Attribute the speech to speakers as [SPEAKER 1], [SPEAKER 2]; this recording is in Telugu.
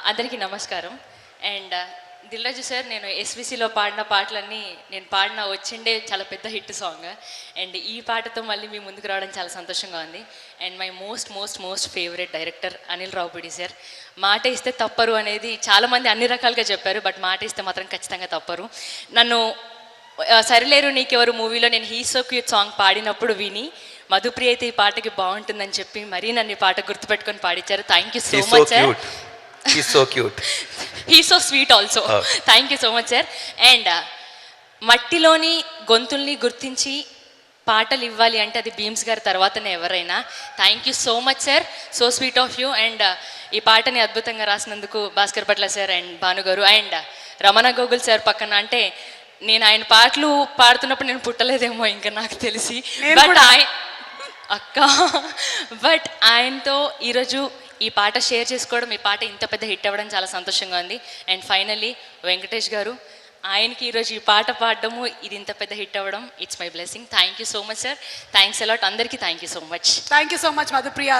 [SPEAKER 1] అందరికీ నమస్కారం. అండ్ దిల్రాజు సార్, నేను ఎస్విసిలో పాడిన పాటలన్నీ నేను పాడిన వచ్చిండే చాలా పెద్ద హిట్ సాంగ్. అండ్ ఈ పాటతో మళ్ళీ మీ ముందుకు రావడం చాలా సంతోషంగా ఉంది. And my most most most favourite director Anil Ravipudi sir. మాట ఇస్తే తప్పరు అనేది చాలామంది అన్ని రకాలుగా చెప్పారు, బట్ మాట ఇస్తే మాత్రం ఖచ్చితంగా తప్పరు. నన్ను సరిలేరు నీకెవరు మూవీలో నేను హీ సో క్యూట్ సాంగ్ పాడినప్పుడు విని మధుప్రియ అయితే ఈ పాటకి బాగుంటుందని చెప్పి మరీ నన్ను ఈ పాట గుర్తుపెట్టుకొని పాడించారు. Thank you so much sir.
[SPEAKER 2] He's so cute.
[SPEAKER 1] He's so sweet also. Thank you so much sir. And మట్టిలోని గొంతుల్ని గుర్తించి పాటలు ఇవ్వాలి అంటే అది భీమ్స్ గారి తర్వాతనే ఎవరైనా. Thank you so much sir, so sweet of you. And ఈ పాటని అద్భుతంగా రాసినందుకు భాస్కర్ పట్ల సార్ అండ్ భానుగారు అండ్ రమణ గోగుల్ సార్ పక్కన. అంటే నేను ఆయన పాటలు పాడుతున్నప్పుడు నేను పుట్టలేదేమో ఇంకా నాకు తెలిసి, బట్ ఆయనతో ఈరోజు ఈ పాట షేర్ చేసుకోవడం, ఈ పాట ఇంత పెద్ద హిట్ అవ్వడం చాలా సంతోషంగా ఉంది. అండ్ ఫైనల్లీ వెంకటేష్ గారు, ఆయనకి ఈరోజు ఈ పాట పాడడము, ఇది ఇంత పెద్ద హిట్ అవ్వడం, it's my blessing. Thank you so much sir. Thanks a lot అందరికీ. Thank you so much.
[SPEAKER 3] Thank you so much Madhupriya.